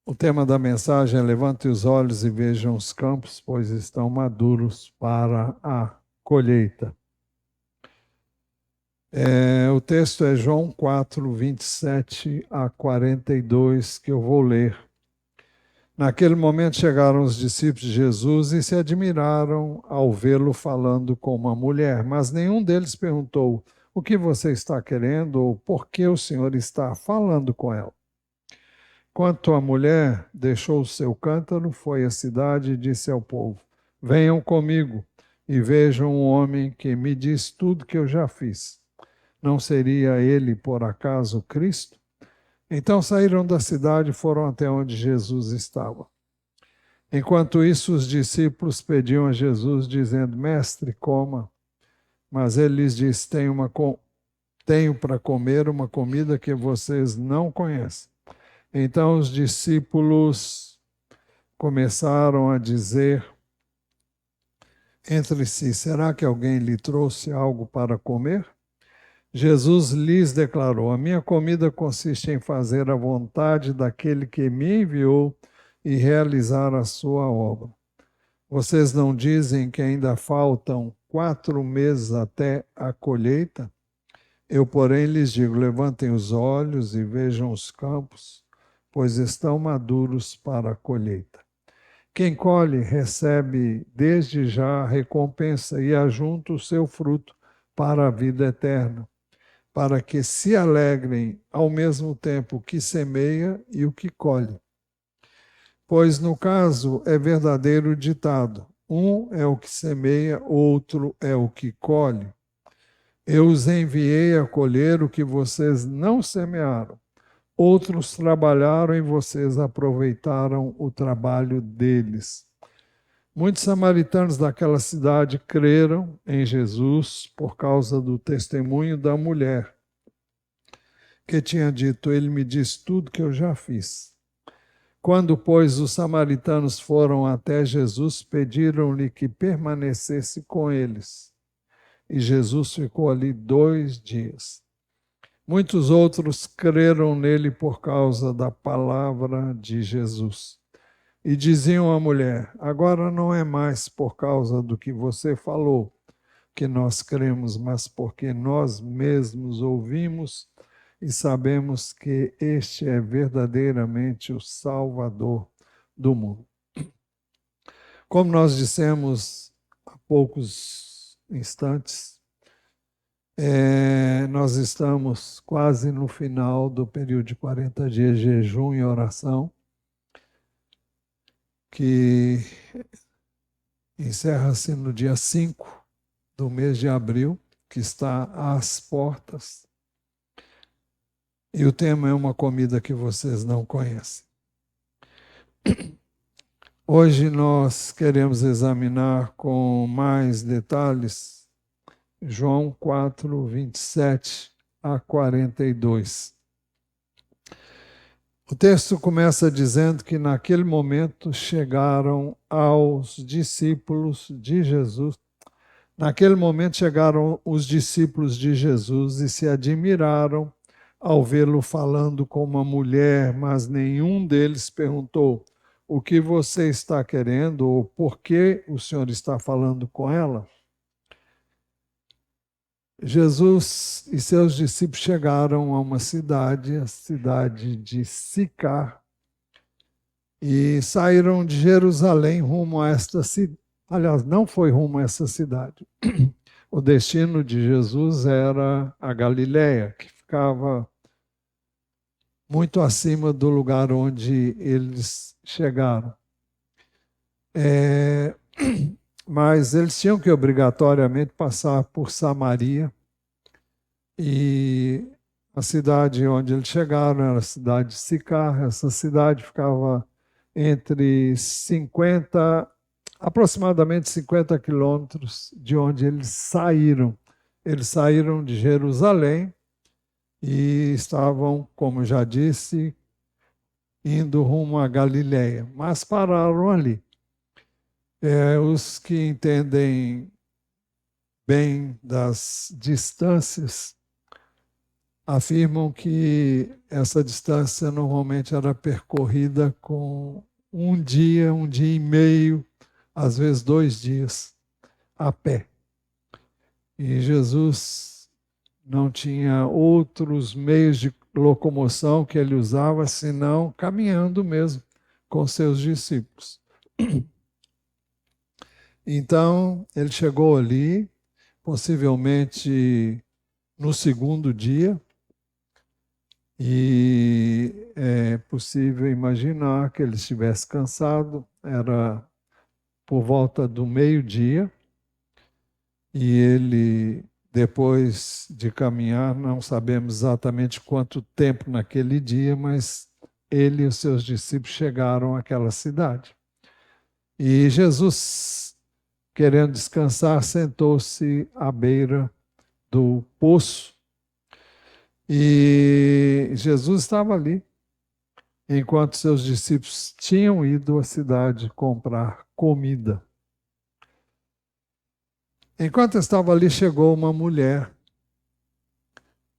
O tema da mensagem é: levante os olhos e vejam os campos, pois estão maduros para a colheita. O texto é João 4, 27 a 42, que eu vou ler. Naquele momento chegaram os discípulos de Jesus e se admiraram ao vê-lo falando com uma mulher, mas nenhum deles perguntou: o que você está querendo ou por que o Senhor está falando com ela? Quanto à mulher, deixou o seu cântaro, foi à cidade e disse ao povo: venham comigo e vejam um homem que me diz tudo que eu já fiz. Não seria ele, por acaso, Cristo? Então saíram da cidade e foram até onde Jesus estava. Enquanto isso, os discípulos pediam a Jesus, dizendo: Mestre, coma. Mas ele lhes disse: tenho para comer uma comida que vocês não conhecem. Então os discípulos começaram a dizer entre si: será que alguém lhe trouxe algo para comer? Jesus lhes declarou: a minha comida consiste em fazer a vontade daquele que me enviou e realizar a sua obra. Vocês não dizem que ainda faltam 4 meses até a colheita? Eu, porém, lhes digo: levantem os olhos e vejam os campos, pois estão maduros para a colheita. Quem colhe recebe desde já a recompensa e ajunta o seu fruto para a vida eterna, para que se alegrem ao mesmo tempo o que semeia e o que colhe. Pois no caso é verdadeiro o ditado: um é o que semeia, outro é o que colhe. Eu os enviei a colher o que vocês não semearam. Outros trabalharam e vocês aproveitaram o trabalho deles. Muitos samaritanos daquela cidade creram em Jesus por causa do testemunho da mulher, que tinha dito: ele me diz tudo que eu já fiz. Quando, pois, os samaritanos foram até Jesus, pediram-lhe que permanecesse com eles. E Jesus ficou ali 2 dias. Muitos outros creram nele por causa da palavra de Jesus. E diziam à mulher: agora não é mais por causa do que você falou que nós cremos, mas porque nós mesmos ouvimos e sabemos que este é verdadeiramente o Salvador do mundo. Como nós dissemos há poucos instantes, nós estamos quase no final do período de 40 dias de jejum e oração, que encerra-se no dia 5 do mês de abril, que está às portas. E o tema é uma comida que vocês não conhecem. Hoje nós queremos examinar com mais detalhes João 4, 27 a 42. O texto começa dizendo que naquele momento chegaram aos discípulos de Jesus. Naquele momento chegaram os discípulos de Jesus e se admiraram ao vê-lo falando com uma mulher, mas nenhum deles perguntou: o que você está querendo ou por que o Senhor está falando com ela? Jesus e seus discípulos chegaram a uma cidade, a cidade de Sicar, e saíram de Jerusalém rumo a esta cidade. Aliás, não foi rumo a essa cidade. O destino de Jesus era a Galiléia, que ficava muito acima do lugar onde eles chegaram. Mas eles tinham que obrigatoriamente passar por Samaria, e a cidade onde eles chegaram era a cidade de Sicar. Essa cidade ficava entre aproximadamente 50 quilômetros de onde eles saíram. Eles saíram de Jerusalém e estavam, como já disse, indo rumo a Galiléia, mas pararam ali. Os que entendem bem das distâncias afirmam que essa distância normalmente era percorrida com um dia e meio, às vezes 2 dias, a pé. E Jesus não tinha outros meios de locomoção que ele usava, senão caminhando mesmo com seus discípulos. Então, ele chegou ali, possivelmente no segundo dia, e é possível imaginar que ele estivesse cansado, era por volta do meio-dia, e ele, depois de caminhar, não sabemos exatamente quanto tempo naquele dia, mas ele e os seus discípulos chegaram àquela cidade. E Jesus, querendo descansar, sentou-se à beira do poço. E Jesus estava ali, enquanto seus discípulos tinham ido à cidade comprar comida. Enquanto estava ali, chegou uma mulher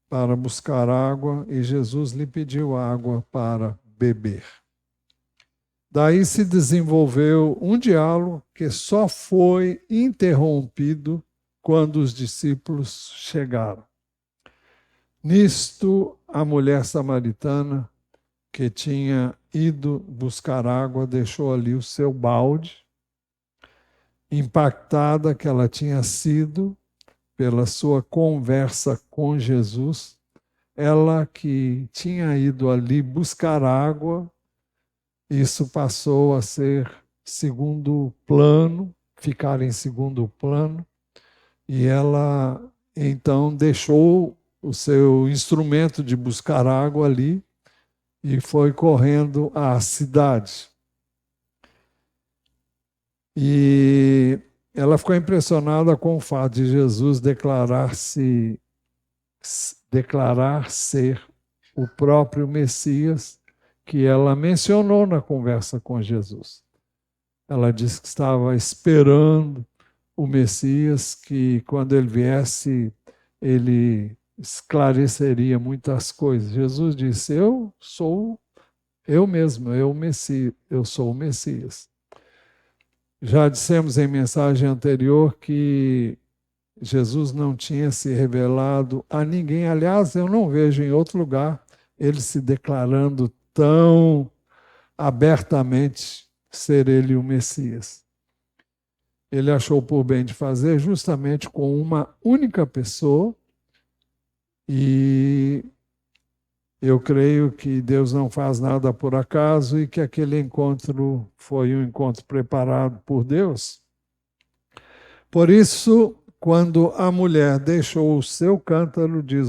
para buscar água e Jesus lhe pediu água para beber. Daí se desenvolveu um diálogo que só foi interrompido quando os discípulos chegaram. Nisto, a mulher samaritana, que tinha ido buscar água, deixou ali o seu balde, impactada que ela tinha sido pela sua conversa com Jesus. Ela que tinha ido ali buscar água, isso passou a ser segundo plano, ficar em segundo plano, e ela então deixou o seu instrumento de buscar água ali e foi correndo à cidade. E ela ficou impressionada com o fato de Jesus declarar ser o próprio Messias que ela mencionou na conversa com Jesus. Ela disse que estava esperando o Messias, que quando ele viesse, ele esclareceria muitas coisas. Jesus disse: eu sou eu mesmo, eu sou o Messias. Já dissemos em mensagem anterior que Jesus não tinha se revelado a ninguém. Aliás, eu não vejo em outro lugar ele se declarando tão abertamente ser ele o Messias. Ele achou por bem de fazer justamente com uma única pessoa, e eu creio que Deus não faz nada por acaso e que aquele encontro foi um encontro preparado por Deus. Por isso, quando a mulher deixou o seu cântaro, diz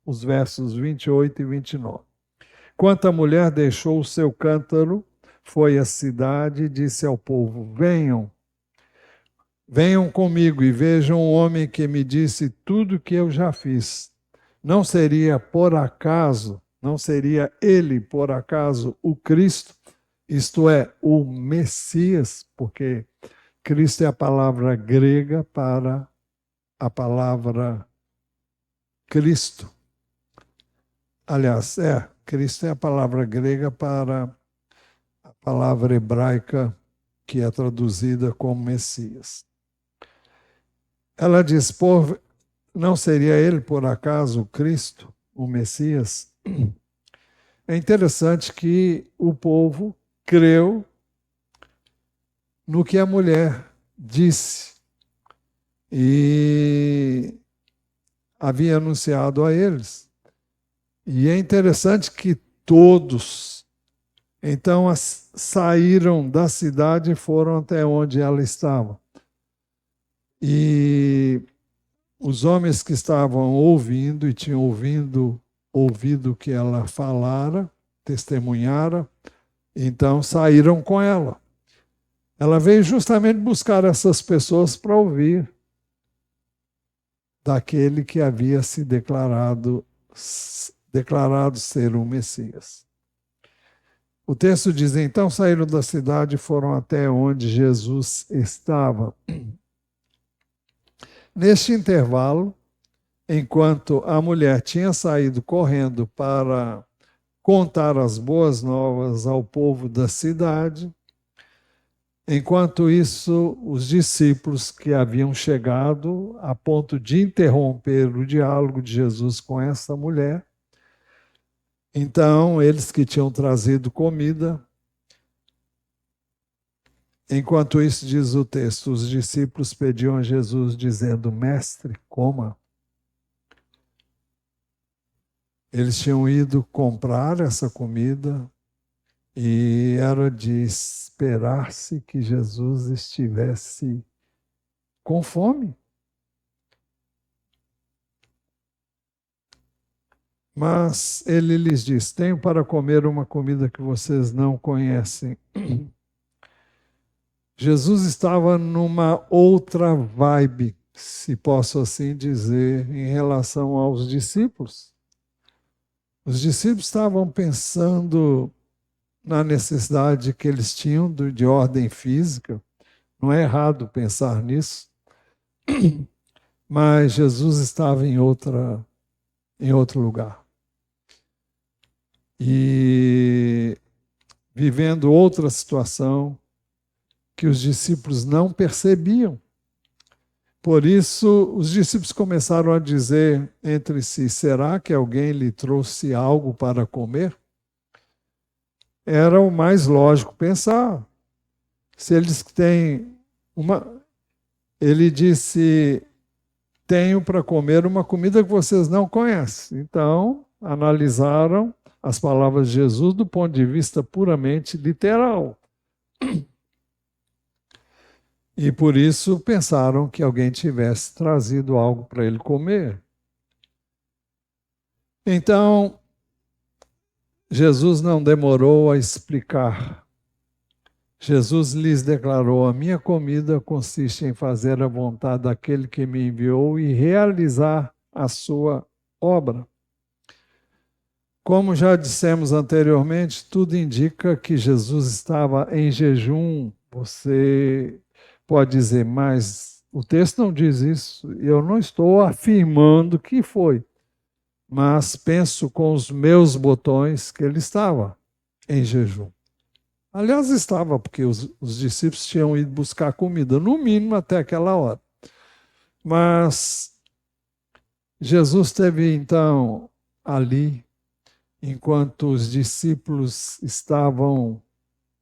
os versos 28 e 29. Quando a mulher deixou o seu cântaro, foi à cidade e disse ao povo: venham comigo e vejam um homem que me disse tudo que eu já fiz. Não seria ele por acaso o Cristo, isto é, o Messias, porque Cristo é a palavra grega para a palavra Cristo. Aliás, Cristo é a palavra grega para a palavra hebraica que é traduzida como Messias. Ela diz: não seria ele por acaso o Cristo, o Messias? É interessante que o povo creu no que a mulher disse e havia anunciado a eles. E é interessante que todos, então, saíram da cidade e foram até onde ela estava. E os homens que estavam ouvindo e tinham ouvido o que ela falara, testemunhara, então saíram com ela. Ela veio justamente buscar essas pessoas para ouvir daquele que havia se declarado ser o Messias. O texto diz: então saíram da cidade e foram até onde Jesus estava. Neste intervalo, enquanto a mulher tinha saído correndo para contar as boas novas ao povo da cidade, enquanto isso, os discípulos que haviam chegado a ponto de interromper o diálogo de Jesus com essa mulher, então eles que tinham trazido comida, enquanto isso, diz o texto, os discípulos pediam a Jesus, dizendo: Mestre, coma. Eles tinham ido comprar essa comida e era de esperar-se que Jesus estivesse com fome. Mas ele lhes diz: tenho para comer uma comida que vocês não conhecem. Jesus estava numa outra vibe, se posso assim dizer, em relação aos discípulos. Os discípulos estavam pensando na necessidade que eles tinham de ordem física. Não é errado pensar nisso, mas Jesus estava em outro lugar. E vivendo outra situação que os discípulos não percebiam. Por isso, os discípulos começaram a dizer entre si: será que alguém lhe trouxe algo para comer? Era o mais lógico pensar. Se eles têm uma. Ele disse: tenho para comer uma comida que vocês não conhecem. Então, analisaram as palavras de Jesus do ponto de vista puramente literal. E por isso pensaram que alguém tivesse trazido algo para ele comer. Então, Jesus não demorou a explicar. Jesus lhes declarou: a minha comida consiste em fazer a vontade daquele que me enviou e realizar a sua obra. Como já dissemos anteriormente, tudo indica que Jesus estava em jejum. Você pode dizer, mas o texto não diz isso. Eu não estou afirmando que foi, mas penso com os meus botões que ele estava em jejum. Aliás, estava, porque os discípulos tinham ido buscar comida, no mínimo até aquela hora. Mas Jesus esteve então ali, enquanto os discípulos estavam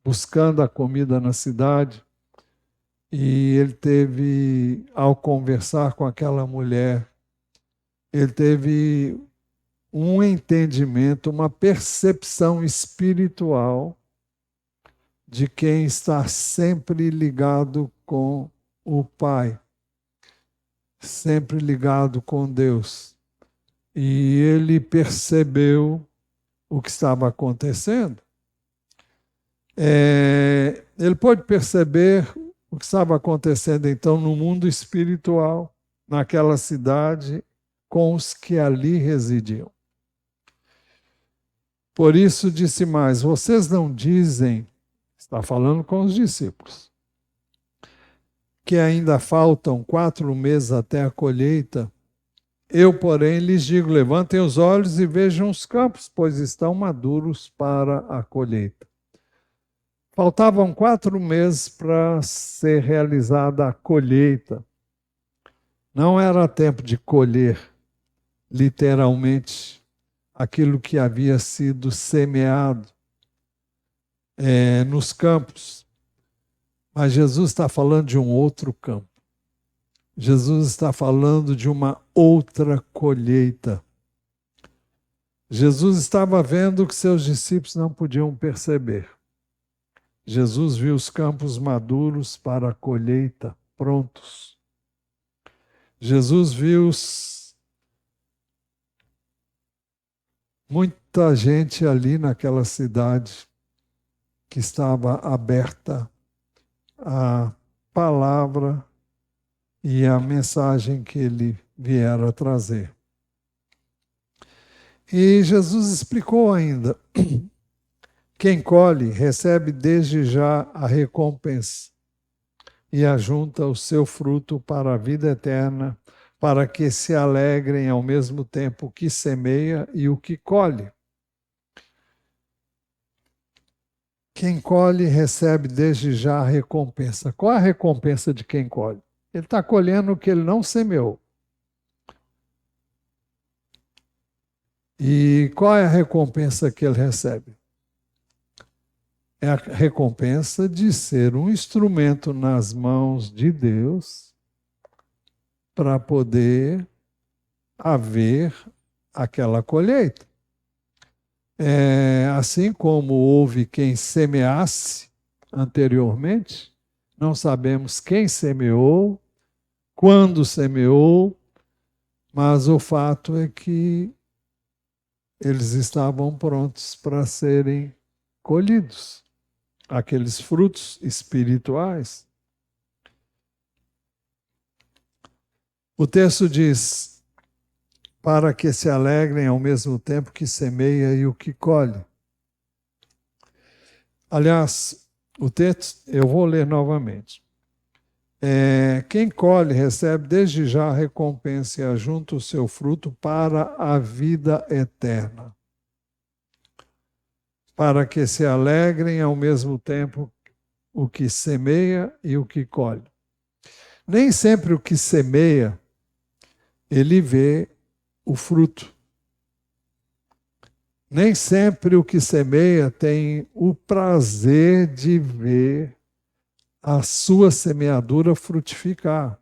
buscando a comida na cidade, e ele teve, ao conversar com aquela mulher, ele teve um entendimento, uma percepção espiritual de quem está sempre ligado com o Pai, sempre ligado com Deus. E ele percebeu o que estava acontecendo. Ele pôde perceber o que estava acontecendo, então, no mundo espiritual, naquela cidade, com os que ali residiam. Por isso disse mais: vocês não dizem, está falando com os discípulos, que ainda faltam 4 meses até a colheita. Eu, porém, lhes digo: levantem os olhos e vejam os campos, pois estão maduros para a colheita. Faltavam 4 meses para ser realizada a colheita. Não era tempo de colher, literalmente, aquilo que havia sido semeado nos campos. Mas Jesus está falando de um outro campo. Jesus está falando de uma outra colheita. Jesus estava vendo o que seus discípulos não podiam perceber. Jesus viu os campos maduros para a colheita, prontos. Jesus viu muita gente ali naquela cidade que estava aberta à palavra e à mensagem que ele viera trazer. E Jesus explicou ainda: quem colhe recebe desde já a recompensa e ajunta o seu fruto para a vida eterna, para que se alegrem ao mesmo tempo o que semeia e o que colhe. Quem colhe recebe desde já a recompensa. Qual a recompensa de quem colhe? Ele está colhendo o que ele não semeou. E qual é a recompensa que ele recebe? É a recompensa de ser um instrumento nas mãos de Deus para poder haver aquela colheita. Assim como houve quem semeasse anteriormente, não sabemos quem semeou, quando semeou, mas o fato é que eles estavam prontos para serem colhidos, aqueles frutos espirituais. O texto diz: para que se alegrem ao mesmo tempo que semeia e o que colhe. Aliás, o texto, eu vou ler novamente. Quem colhe recebe desde já a recompensa e ajunta o seu fruto para a vida eterna. Para que se alegrem ao mesmo tempo o que semeia e o que colhe. Nem sempre o que semeia, ele vê o fruto. Nem sempre o que semeia tem o prazer de ver a sua semeadura frutificar.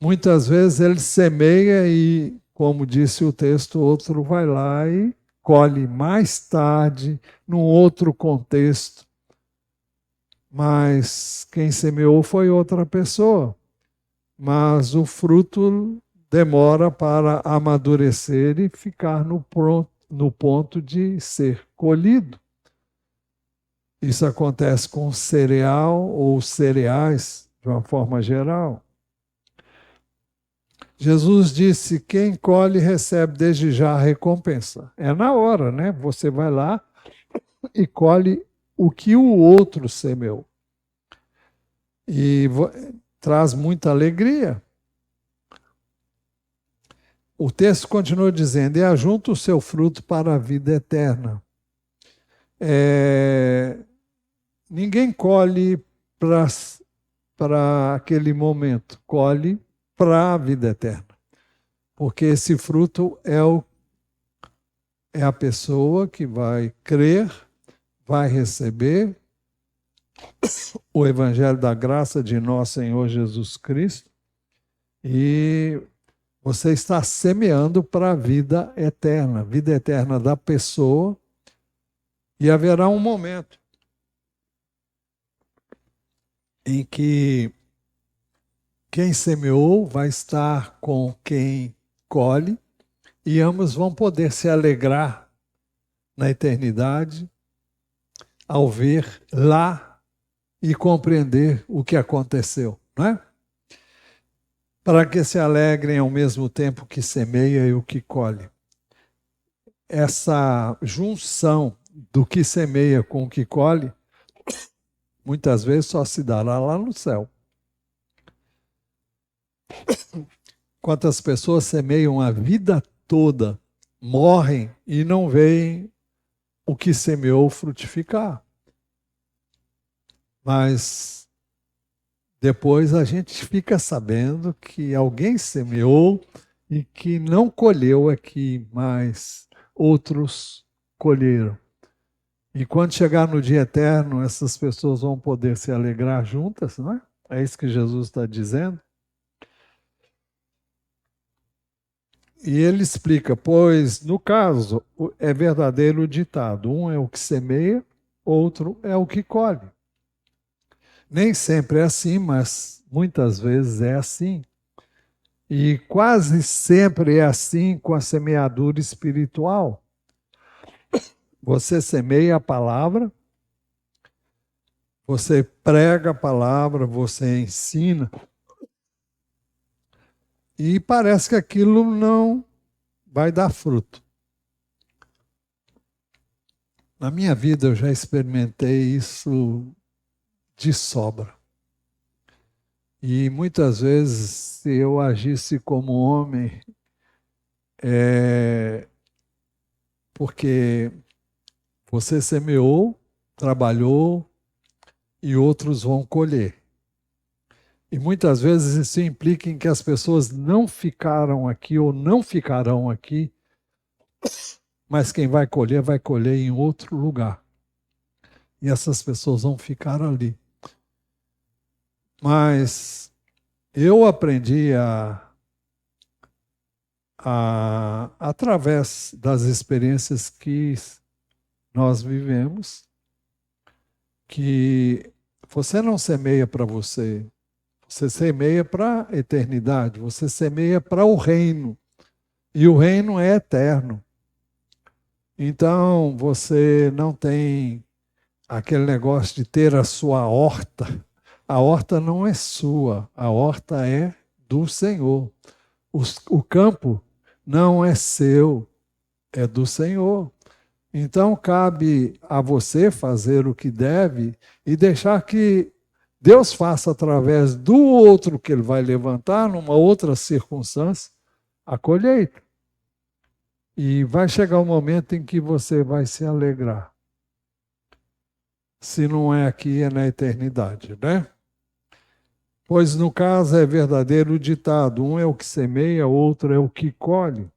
Muitas vezes ele semeia e, como disse o texto, outro vai lá e colhe mais tarde, num outro contexto. Mas quem semeou foi outra pessoa. Mas o fruto demora para amadurecer e ficar no ponto de ser colhido. Isso acontece com cereal ou cereais, de uma forma geral. Jesus disse: quem colhe recebe desde já a recompensa. É na hora, né? Você vai lá e colhe o que o outro semeou. E traz muita alegria. O texto continua dizendo: e ajunta o seu fruto para a vida eterna. Ninguém colhe para aquele momento, colhe para a vida eterna. Porque esse fruto é a pessoa que vai crer, vai receber o Evangelho da graça de nosso Senhor Jesus Cristo e você está semeando para a vida eterna da pessoa, e haverá um momento em que quem semeou vai estar com quem colhe e ambos vão poder se alegrar na eternidade ao ver lá e compreender o que aconteceu, não é? Para que se alegrem ao mesmo tempo que semeia e o que colhe. Essa junção do que semeia com o que colhe, muitas vezes só se dará lá no céu. Quantas pessoas semeiam a vida toda, morrem e não veem o que semeou frutificar. Mas depois a gente fica sabendo que alguém semeou e que não colheu aqui, mas outros colheram. E quando chegar no dia eterno, essas pessoas vão poder se alegrar juntas, não é? É isso que Jesus está dizendo. E ele explica, pois, no caso, é verdadeiro o ditado: um é o que semeia, outro é o que colhe. Nem sempre é assim, mas muitas vezes é assim. E quase sempre é assim com a semeadura espiritual. Você semeia a palavra, você prega a palavra, você ensina, e parece que aquilo não vai dar fruto. Na minha vida eu já experimentei isso de sobra. E muitas vezes, se eu agisse como homem, é porque você semeou, trabalhou e outros vão colher. E muitas vezes isso implica em que as pessoas não ficaram aqui ou não ficarão aqui, mas quem vai colher em outro lugar. E essas pessoas vão ficar ali. Mas eu aprendi através das experiências que nós vivemos, que você não semeia para você, você semeia para a eternidade, você semeia para o reino. E o reino é eterno. Então, você não tem aquele negócio de ter a sua horta. A horta não é sua, a horta é do Senhor. O campo não é seu, é do Senhor. Então, cabe a você fazer o que deve e deixar que Deus faça através do outro que ele vai levantar, numa outra circunstância, a colheita. E vai chegar um momento em que você vai se alegrar. Se não é aqui, é na eternidade, né? Pois no caso é verdadeiro o ditado: um é o que semeia, outro é o que colhe.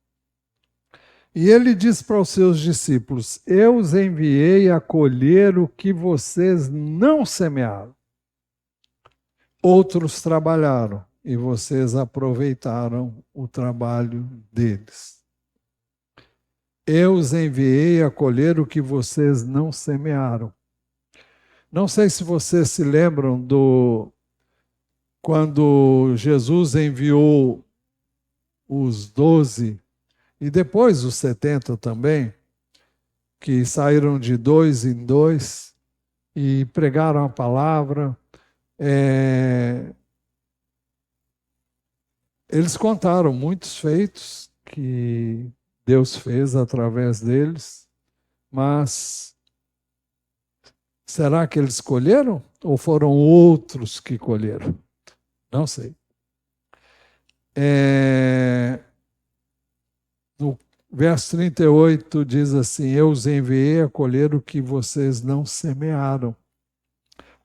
E ele diz para os seus discípulos: eu os enviei a colher o que vocês não semearam. Outros trabalharam e vocês aproveitaram o trabalho deles. Eu os enviei a colher o que vocês não semearam. Não sei se vocês se lembram quando Jesus enviou os 12 e depois os 70 também, que saíram de 2 em 2 e pregaram a palavra. Eles contaram muitos feitos que Deus fez através deles, mas será que eles colheram ou foram outros que colheram? Não sei. No verso 38 diz assim: eu os enviei a colher o que vocês não semearam.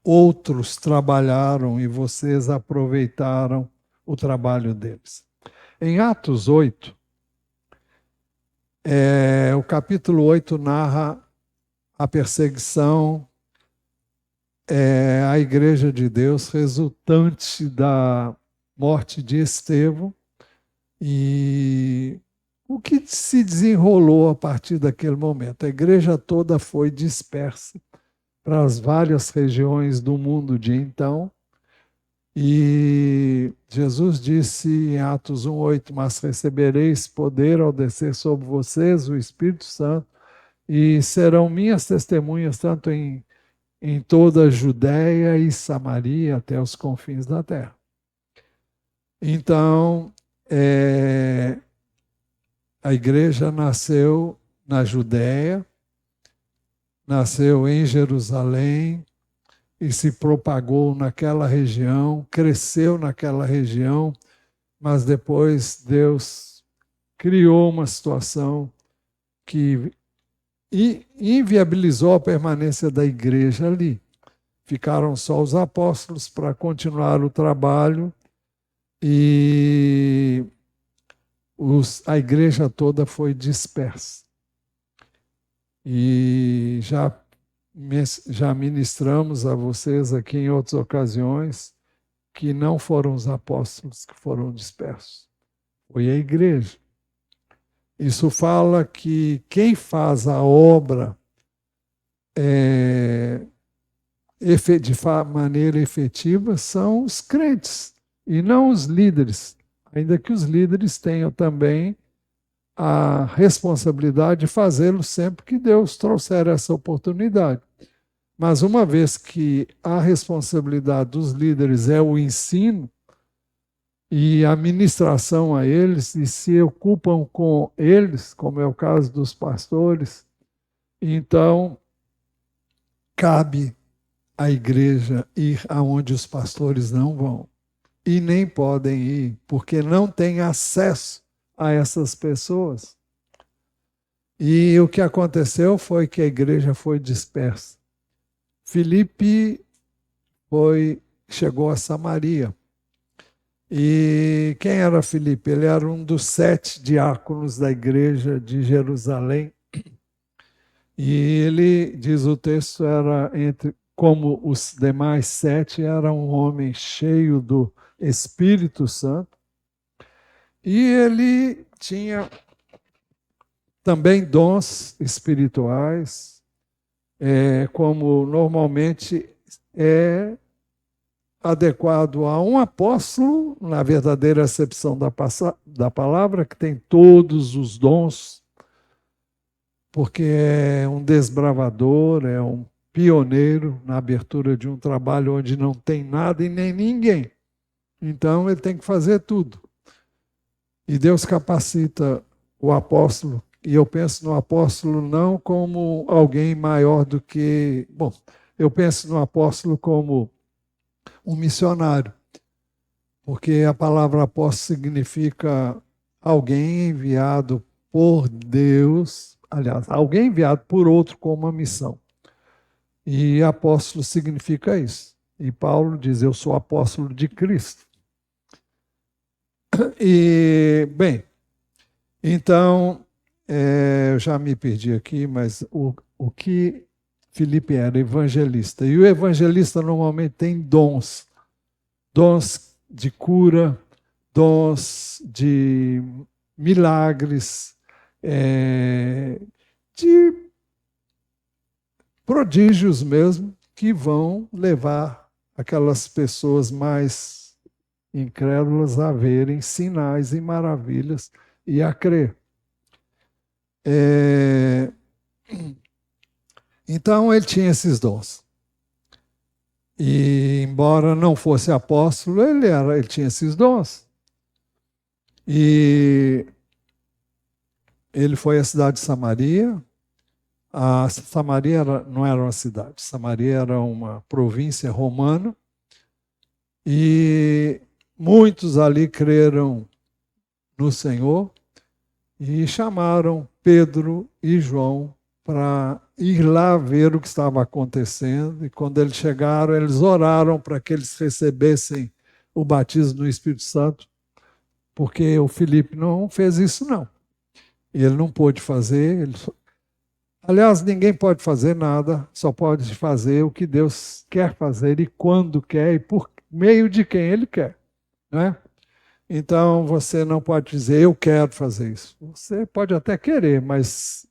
Outros trabalharam e vocês aproveitaram o trabalho deles. Em Atos 8, o capítulo 8 narra a perseguição à Igreja de Deus resultante da morte de Estevão e o que se desenrolou a partir daquele momento. A igreja toda foi dispersa para as várias regiões do mundo de então. E Jesus disse em Atos 1:8: mas recebereis poder ao descer sobre vocês o Espírito Santo, e serão minhas testemunhas tanto em toda a Judéia e Samaria até os confins da terra. Então, a igreja nasceu na Judéia, nasceu em Jerusalém e se propagou naquela região, cresceu naquela região, mas depois Deus criou uma situação que inviabilizou a permanência da igreja ali. Ficaram só os apóstolos para continuar o trabalho e a igreja toda foi dispersa. E já ministramos a vocês aqui em outras ocasiões que não foram os apóstolos que foram dispersos, foi a igreja. Isso fala que quem faz a obra de maneira efetiva são os crentes e não os líderes, ainda que os líderes tenham também a responsabilidade de fazê-lo sempre que Deus trouxer essa oportunidade. Mas uma vez que a responsabilidade dos líderes é o ensino e a ministração a eles, e se ocupam com eles, como é o caso dos pastores, então cabe à igreja ir aonde os pastores não vão. e nem podem ir, porque não têm acesso a essas pessoas. E o que aconteceu foi que a igreja foi dispersa. Filipe chegou a Samaria. E quem era Filipe? Ele era um dos 7 diáconos da igreja de Jerusalém. E ele, diz o texto, era como os demais 7, era um homem cheio do Espírito Santo. E ele tinha também dons espirituais, como normalmente é adequado a um apóstolo, na verdadeira acepção da palavra, que tem todos os dons, porque é um desbravador, é um pioneiro na abertura de um trabalho onde não tem nada e nem ninguém. Então ele tem que fazer tudo. E Deus capacita o apóstolo, e eu penso no apóstolo não como alguém maior do que... Bom, eu penso no apóstolo como um missionário, porque a palavra apóstolo significa alguém enviado por Deus, aliás, alguém enviado por outro com uma missão. E apóstolo significa isso. E Paulo diz, eu sou apóstolo de Cristo. E, bem, então, eu já me perdi aqui, mas o que Filipe era? Evangelista. E o evangelista normalmente tem dons. Dons de cura, dons de milagres, de prodígios mesmo, que vão levar aquelas pessoas mais incrédulas a verem sinais e maravilhas e a crer. Então ele tinha esses dons. E embora não fosse apóstolo, ele tinha esses dons. E ele foi à cidade de Samaria. A Samaria não era uma cidade, Samaria era uma província romana. E muitos ali creram no Senhor e chamaram Pedro e João para ir lá ver o que estava acontecendo. E quando eles chegaram, eles oraram para que eles recebessem o batismo no Espírito Santo, porque o Filipe não fez isso, não. Ele não pôde fazer. Aliás, ninguém pode fazer nada, só pode fazer o que Deus quer fazer e quando quer e por meio de quem Ele quer. Né? Então, você não pode dizer, eu quero fazer isso. Você pode até querer, mas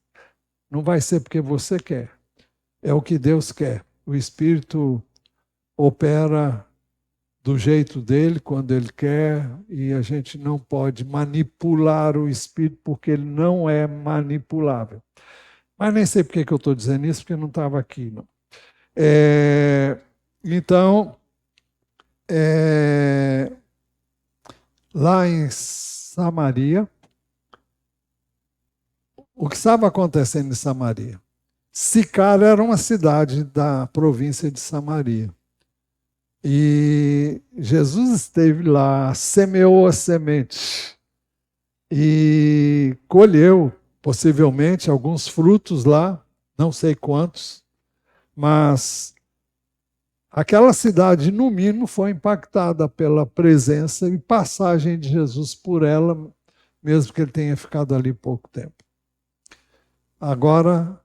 não vai ser porque você quer. É o que Deus quer. O Espírito opera do jeito dele, quando ele quer, e a gente não pode manipular o Espírito, porque ele não é manipulável. Mas nem sei porque que eu estou dizendo isso, porque não estava aqui. Não. Então, lá em Samaria, o que estava acontecendo em Samaria? Sicar era uma cidade da província de Samaria. E Jesus esteve lá, semeou a semente e colheu, possivelmente, alguns frutos lá, não sei quantos, mas aquela cidade, no mínimo, foi impactada pela presença e passagem de Jesus por ela, mesmo que ele tenha ficado ali pouco tempo. Agora,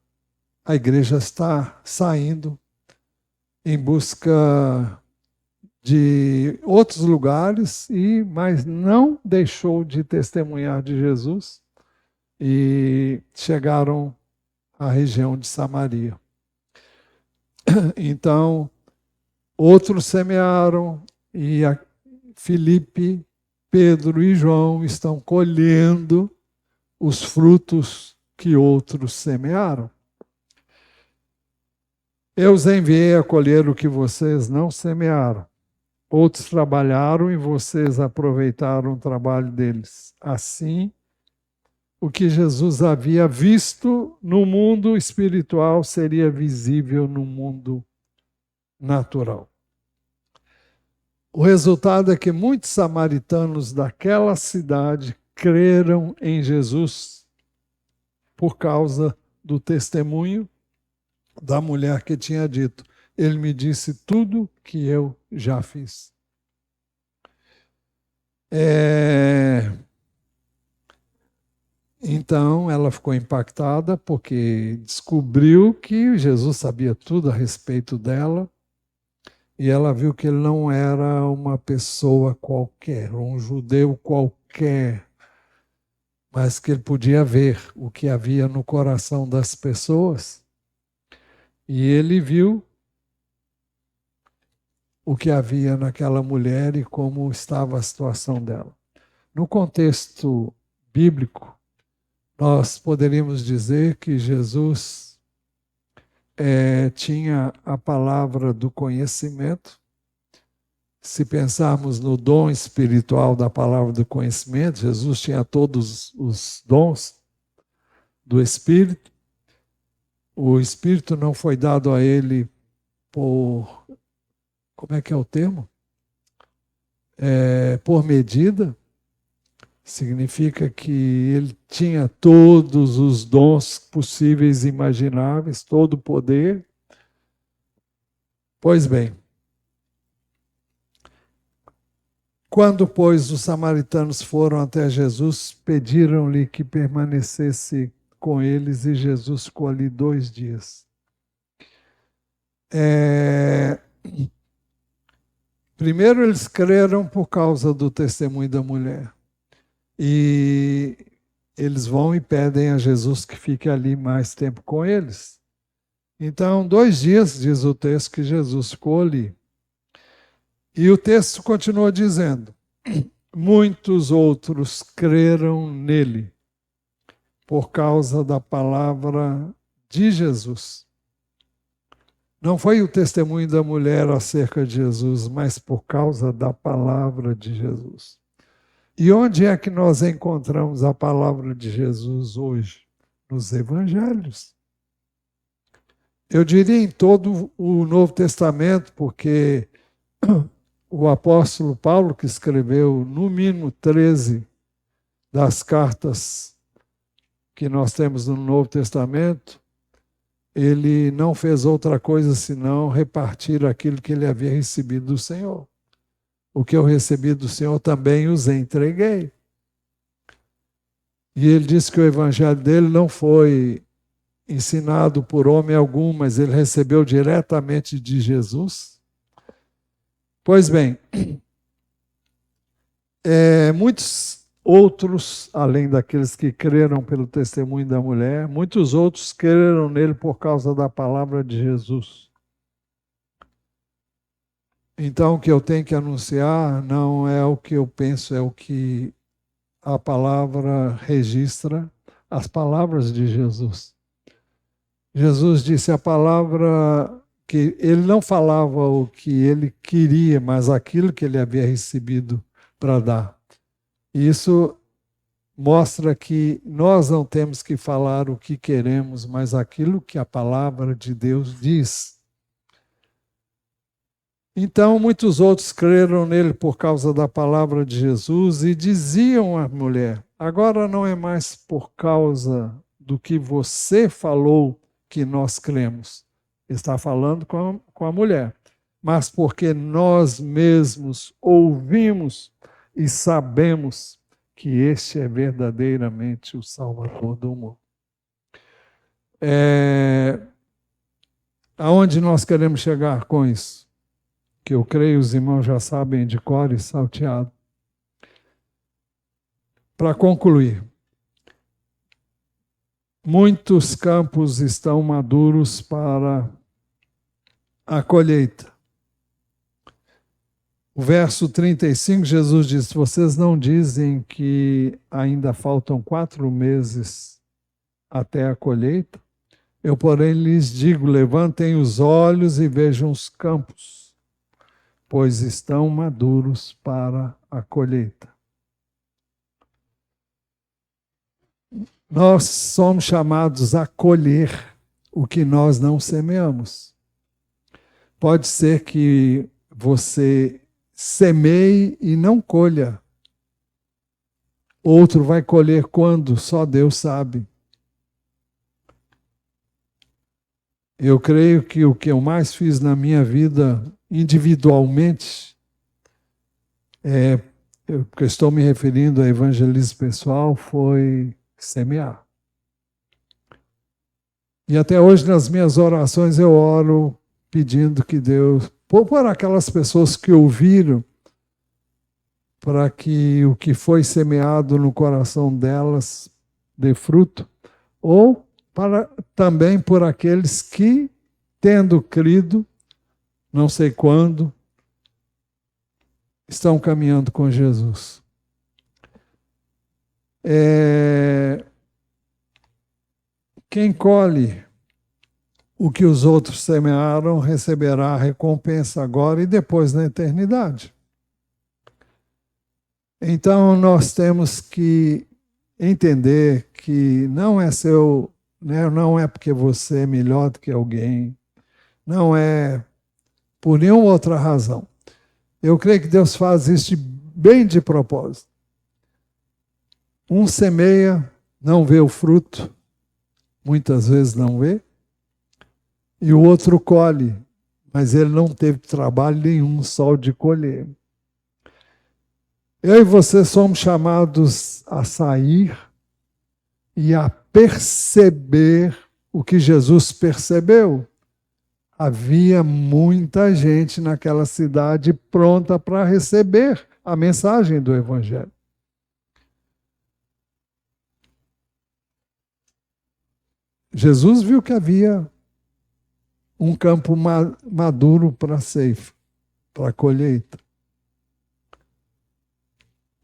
a igreja está saindo em busca de outros lugares, mas não deixou de testemunhar de Jesus e chegaram à região de Samaria. Então, outros semearam e Filipe, Pedro e João estão colhendo os frutos que outros semearam. Eu os enviei a colher o que vocês não semearam. Outros trabalharam e vocês aproveitaram o trabalho deles. Assim, o que Jesus havia visto no mundo espiritual seria visível no mundo natural. O resultado é que muitos samaritanos daquela cidade creram em Jesus por causa do testemunho da mulher que tinha dito: ele me disse tudo que eu já fiz. Então ela ficou impactada porque descobriu que Jesus sabia tudo a respeito dela e ela viu que ele não era uma pessoa qualquer, um judeu qualquer, mas que ele podia ver o que havia no coração das pessoas. E ele viu o que havia naquela mulher e como estava a situação dela. No contexto bíblico, nós poderíamos dizer que Jesus tinha a palavra do conhecimento. Se pensarmos no dom espiritual da palavra do conhecimento, Jesus tinha todos os dons do Espírito. O Espírito não foi dado a ele por, como é que é o termo? Por medida. Significa que ele tinha todos os dons possíveis e imagináveis, todo o poder. Pois bem, quando, pois, os samaritanos foram até Jesus, pediram-lhe que permanecesse com eles e Jesus ficou ali 2 dias. Primeiro, eles creram por causa do testemunho da mulher. E eles vão e pedem a Jesus que fique ali mais tempo com eles. Então, 2 dias, diz o texto, que Jesus ficou ali. E o texto continua dizendo: muitos outros creram nele por causa da palavra de Jesus. Não foi o testemunho da mulher acerca de Jesus, mas por causa da palavra de Jesus. E onde é que nós encontramos a palavra de Jesus hoje? Nos evangelhos. Eu diria em todo o Novo Testamento, porque o apóstolo Paulo, que escreveu no mínimo 13 das cartas que nós temos no Novo Testamento, ele não fez outra coisa senão repartir aquilo que ele havia recebido do Senhor. O que eu recebi do Senhor também os entreguei. E ele disse que o evangelho dele não foi ensinado por homem algum, mas ele recebeu diretamente de Jesus. Pois bem, muitos outros, além daqueles que creram pelo testemunho da mulher, muitos outros creram nele por causa da palavra de Jesus. Então, o que eu tenho que anunciar não é o que eu penso, é o que a palavra registra, as palavras de Jesus. Jesus disse a palavra que ele não falava o que ele queria, mas aquilo que ele havia recebido para dar. Isso mostra que nós não temos que falar o que queremos, mas aquilo que a palavra de Deus diz. Então, muitos outros creram nele por causa da palavra de Jesus e diziam à mulher: agora não é mais por causa do que você falou que nós cremos. Está falando com a mulher. Mas porque nós mesmos ouvimos e sabemos que este é verdadeiramente o Salvador do mundo. Aonde nós queremos chegar com isso? Que eu creio os irmãos já sabem de cor e salteado. Para concluir, muitos campos estão maduros para a colheita. O verso 35, Jesus diz: vocês não dizem que ainda faltam 4 meses até a colheita? Eu, porém, lhes digo: levantem os olhos e vejam os campos, pois estão maduros para a colheita. Nós somos chamados a colher o que nós não semeamos. Pode ser que você semeie e não colha. Outro vai colher quando? Só Deus sabe. Eu creio que o que eu mais fiz na minha vida individualmente, porque estou me referindo a evangelismo pessoal, foi semear. E até hoje nas minhas orações eu oro pedindo que Deus, por aquelas pessoas que ouviram, para que o que foi semeado no coração delas dê fruto, ou também por aqueles que, tendo crido, não sei quando, estão caminhando com Jesus. Quem colhe o que os outros semearam receberá a recompensa agora e depois na eternidade. Então nós temos que entender que não é não é porque você é melhor do que alguém, não é por nenhuma outra razão. Eu creio que Deus faz isso bem de propósito. Um semeia, não vê o fruto, muitas vezes não vê, e o outro colhe, mas ele não teve trabalho nenhum só de colher. Eu e você somos chamados a sair e a perceber o que Jesus percebeu. Havia muita gente naquela cidade pronta para receber a mensagem do Evangelho. Jesus viu que havia um campo maduro para a ceifa, para a colheita.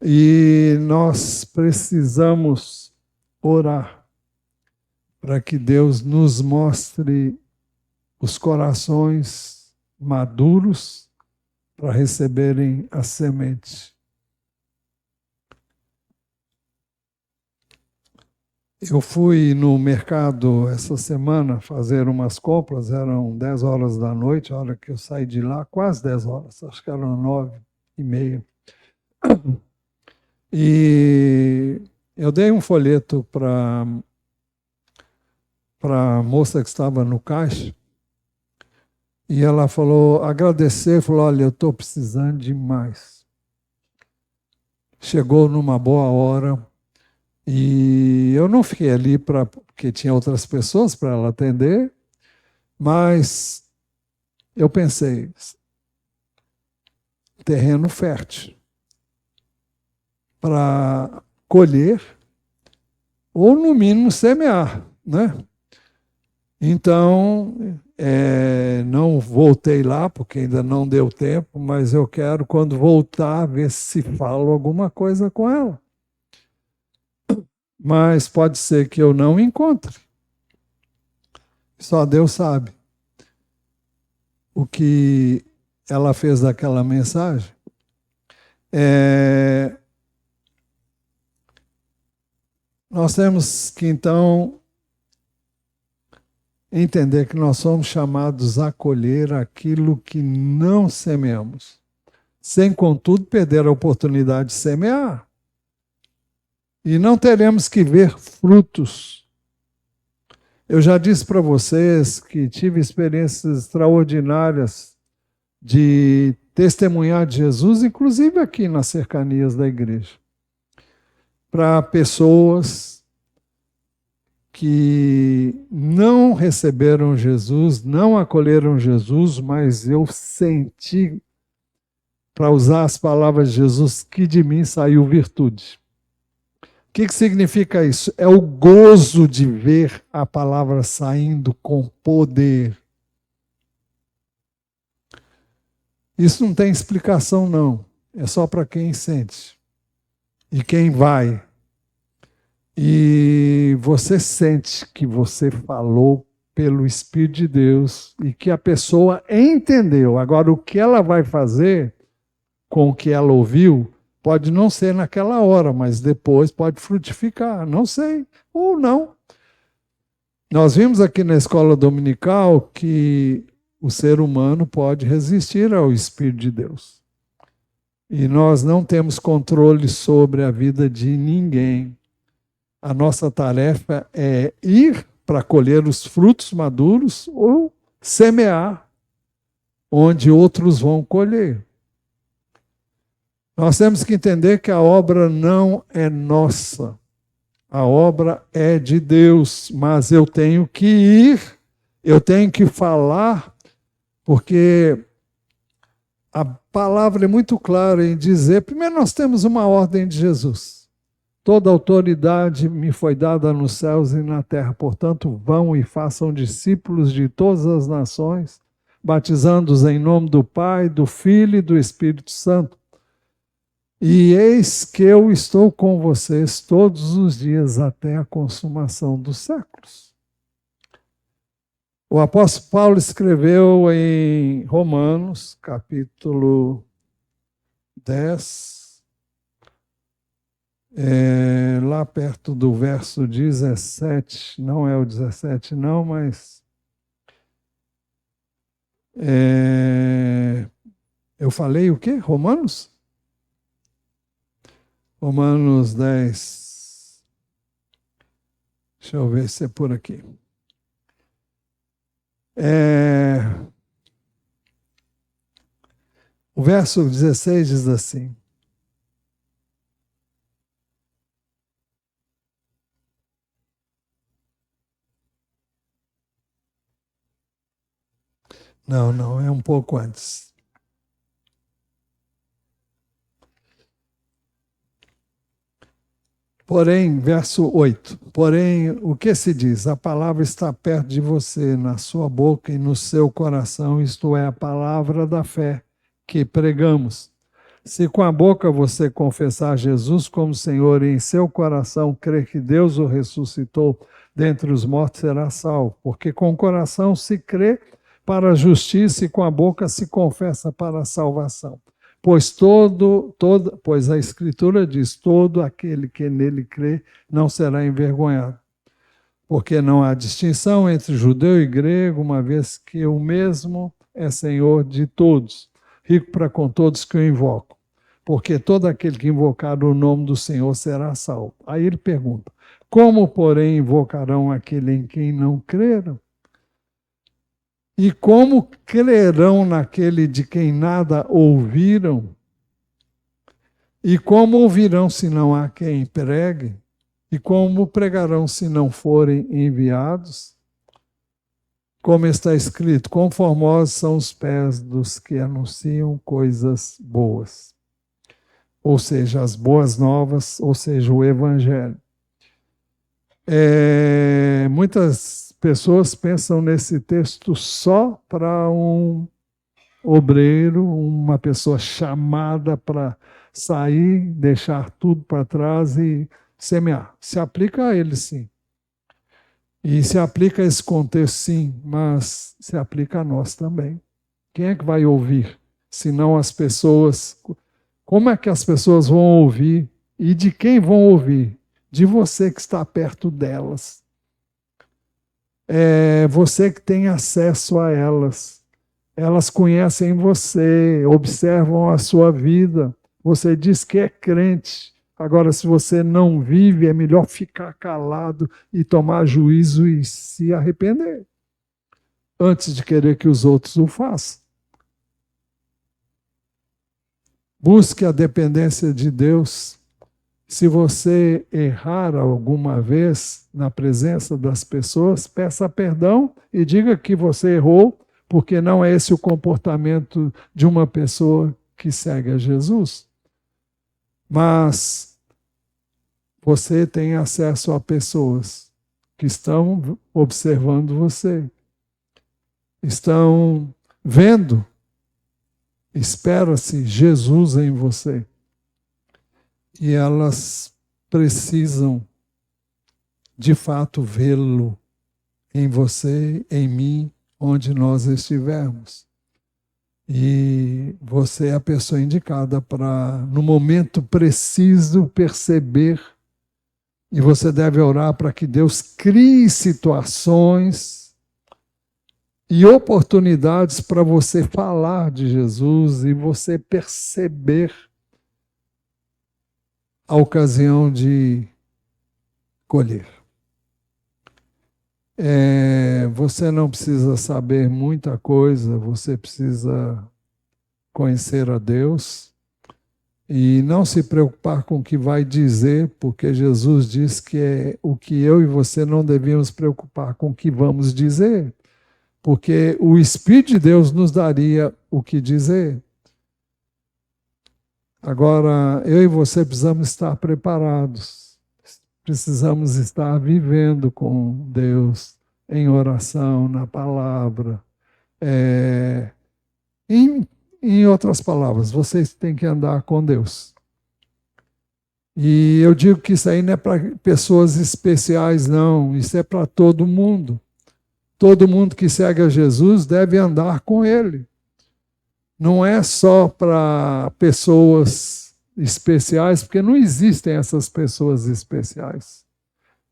E nós precisamos orar para que Deus nos mostre os corações maduros para receberem a semente. Eu fui no mercado essa semana fazer umas compras, eram 10 horas da noite, a hora que eu saí de lá, quase 10 horas, acho que eram 9:30. E eu dei um folheto para a moça que estava no caixa, e ela falou, falou, olha, eu estou precisando de mais. Chegou numa boa hora, e eu não fiquei ali porque tinha outras pessoas para ela atender, mas eu pensei, terreno fértil para colher, ou no mínimo semear, né? Então, não voltei lá, porque ainda não deu tempo, mas eu quero, quando voltar, ver se falo alguma coisa com ela. Mas pode ser que eu não encontre. Só Deus sabe o que ela fez daquela mensagem. Nós temos que, então, entender que nós somos chamados a colher aquilo que não semeamos, sem, contudo, perder a oportunidade de semear. E não teremos que ver frutos. Eu já disse para vocês que tive experiências extraordinárias de testemunhar de Jesus, inclusive aqui nas cercanias da igreja, para pessoas que não receberam Jesus, não acolheram Jesus, mas eu senti, para usar as palavras de Jesus, que de mim saiu virtude. O que significa isso? É o gozo de ver a palavra saindo com poder. Isso não tem explicação, não. É só para quem sente. E quem vai. E você sente que você falou pelo Espírito de Deus e que a pessoa entendeu. Agora, o que ela vai fazer com o que ela ouviu, pode não ser naquela hora, mas depois pode frutificar. Não sei, ou não. Nós vimos aqui na escola dominical que o ser humano pode resistir ao Espírito de Deus. E nós não temos controle sobre a vida de ninguém. A nossa tarefa é ir para colher os frutos maduros ou semear onde outros vão colher. Nós temos que entender que a obra não é nossa. A obra é de Deus, mas eu tenho que ir, eu tenho que falar, porque a palavra é muito clara em dizer, primeiro nós temos uma ordem de Jesus. Toda autoridade me foi dada nos céus e na terra, portanto, vão e façam discípulos de todas as nações, batizando-os em nome do Pai, do Filho e do Espírito Santo. E eis que eu estou com vocês todos os dias até a consumação dos séculos. O apóstolo Paulo escreveu em Romanos, capítulo 10, lá perto do verso 17, não é o 17 não, mas eu falei o quê? Romanos? Romanos 10. Deixa eu ver se é por aqui. O verso 16 diz assim: Não, é um pouco antes. Porém, verso 8, porém, o que se diz? A palavra está perto de você, na sua boca e no seu coração, isto é, a palavra da fé que pregamos. Se com a boca você confessar Jesus como Senhor e em seu coração crer que Deus o ressuscitou dentre os mortos, será salvo. Porque com o coração se crê para a justiça e com a boca se confessa para a salvação. Pois a Escritura diz, todo aquele que nele crê não será envergonhado. Porque não há distinção entre judeu e grego, uma vez que o mesmo é Senhor de todos, rico para com todos que o invocam. Porque todo aquele que invocar o nome do Senhor será salvo. Aí ele pergunta, como, porém, invocarão aquele em quem não creram? E como crerão naquele de quem nada ouviram? E como ouvirão se não há quem pregue? E como pregarão se não forem enviados? Como está escrito, quão formosos são os pés dos que anunciam coisas boas. Ou seja, as boas novas, ou seja, o evangelho. Muitas pessoas pensam nesse texto só para um obreiro, uma pessoa chamada para sair, deixar tudo para trás e semear. Se aplica a ele, sim. E se aplica a esse contexto, sim, mas se aplica a nós também. Quem é que vai ouvir? Se não as pessoas. Como é que as pessoas vão ouvir? E de quem vão ouvir? De você que está perto delas. É você que tem acesso a elas. Elas conhecem você, observam a sua vida. Você diz que é crente. Agora, se você não vive, é melhor ficar calado e tomar juízo e se arrepender, antes de querer que os outros o façam. Busque a dependência de Deus. Se você errar alguma vez na presença das pessoas, peça perdão e diga que você errou, porque não é esse o comportamento de uma pessoa que segue a Jesus. Mas você tem acesso a pessoas que estão observando você, estão vendo, espera-se Jesus em você. E elas precisam, de fato, vê-lo em você, em mim, onde nós estivermos. E você é a pessoa indicada para, no momento preciso, perceber. E você deve orar para que Deus crie situações e oportunidades para você falar de Jesus e você perceber a ocasião de colher. Você não precisa saber muita coisa, você precisa conhecer a Deus e não se preocupar com o que vai dizer, porque Jesus diz que é o que eu e você não devíamos preocupar com o que vamos dizer, porque o Espírito de Deus nos daria o que dizer. Agora, eu e você precisamos estar preparados, precisamos estar vivendo com Deus, em oração, na palavra. Em outras palavras, vocês têm que andar com Deus. E eu digo que isso aí não é para pessoas especiais, não, isso é para todo mundo. Todo mundo que segue a Jesus deve andar com Ele. Não é só para pessoas especiais, porque não existem essas pessoas especiais.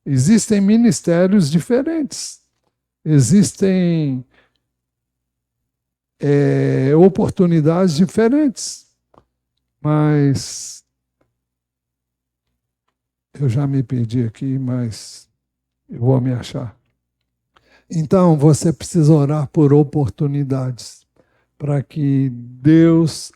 Existem ministérios diferentes. Existem oportunidades diferentes. Mas eu já me perdi aqui, mas eu vou me achar. Então, você precisa orar por oportunidades, para que Deus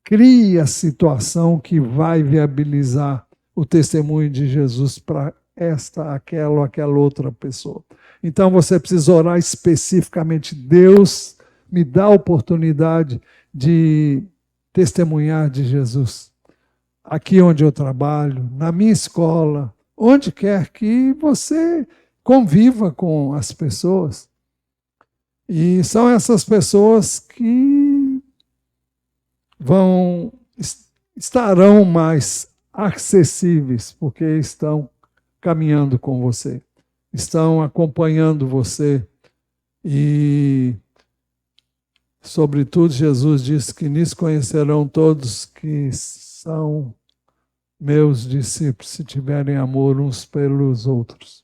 crie a situação que vai viabilizar o testemunho de Jesus para esta, aquela ou aquela outra pessoa. Então você precisa orar especificamente: Deus, me dá a oportunidade de testemunhar de Jesus. Aqui onde eu trabalho, na minha escola, onde quer que você conviva com as pessoas. E são essas pessoas que estarão mais acessíveis, porque estão caminhando com você, estão acompanhando você. E, sobretudo, Jesus disse que nisso conhecerão todos que são meus discípulos, se tiverem amor uns pelos outros.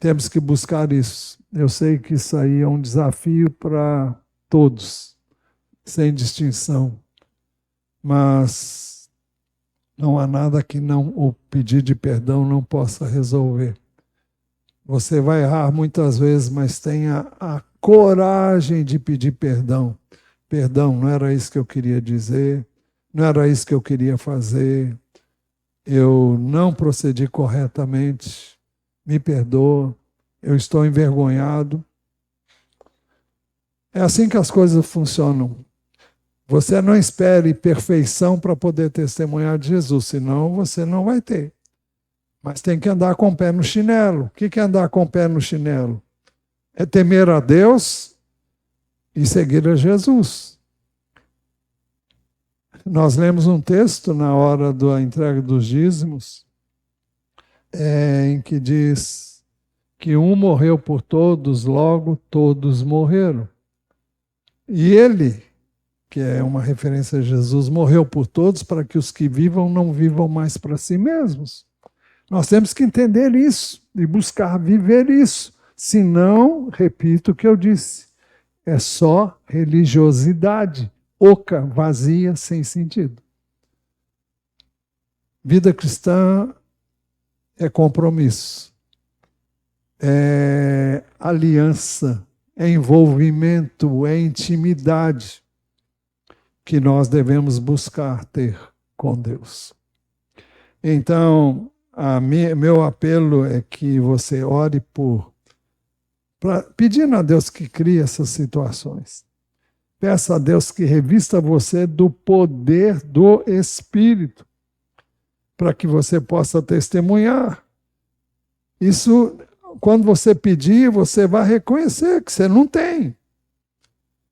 Temos que buscar isso. Eu sei que isso aí é um desafio para todos, sem distinção. Mas não há nada que o pedir de perdão não possa resolver. Você vai errar muitas vezes, mas tenha a coragem de pedir perdão. Perdão, não era isso que eu queria dizer, não era isso que eu queria fazer. Eu não procedi corretamente, me perdoa, eu estou envergonhado. É assim que as coisas funcionam. Você não espere perfeição para poder testemunhar de Jesus, senão você não vai ter. Mas tem que andar com o pé no chinelo. O que é andar com o pé no chinelo? É temer a Deus e seguir a Jesus. Nós lemos um texto na hora da entrega dos dízimos, em que diz que um morreu por todos, logo todos morreram. E ele, que é uma referência a Jesus, morreu por todos para que os que vivam não vivam mais para si mesmos. Nós temos que entender isso e buscar viver isso. Senão, repito o que eu disse, é só religiosidade, oca, vazia, sem sentido. Vida cristã é compromisso, é aliança, é envolvimento, é intimidade que nós devemos buscar ter com Deus. Então, meu apelo é que você ore pedindo a Deus que crie essas situações. Peça a Deus que revista você do poder do Espírito, para que você possa testemunhar. Isso, quando você pedir, você vai reconhecer que você não tem,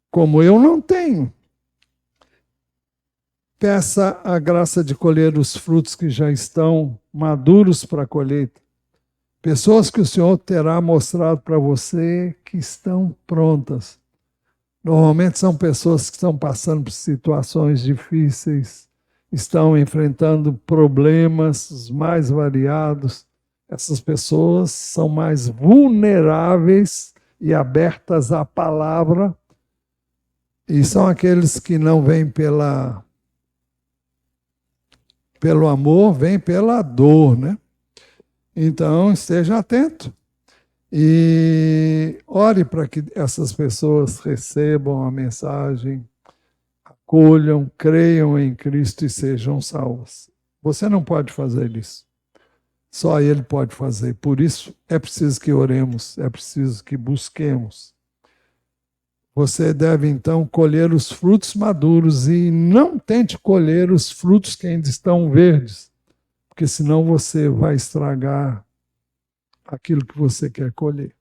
como eu não tenho. Peça a graça de colher os frutos que já estão maduros para a colheita. Pessoas que o Senhor terá mostrado para você que estão prontas. Normalmente são pessoas que estão passando por situações difíceis, estão enfrentando problemas os mais variados. Essas pessoas são mais vulneráveis e abertas à palavra, e são aqueles que não vêm pela pelo amor vem pela dor, né? Então, esteja atento e ore para que essas pessoas recebam a mensagem, acolham, creiam em Cristo e sejam salvas. Você não pode fazer isso. Só Ele pode fazer. Por isso, é preciso que oremos, é preciso que busquemos. Você deve, então, colher os frutos maduros e não tente colher os frutos que ainda estão verdes, porque senão você vai estragar aquilo que você quer colher.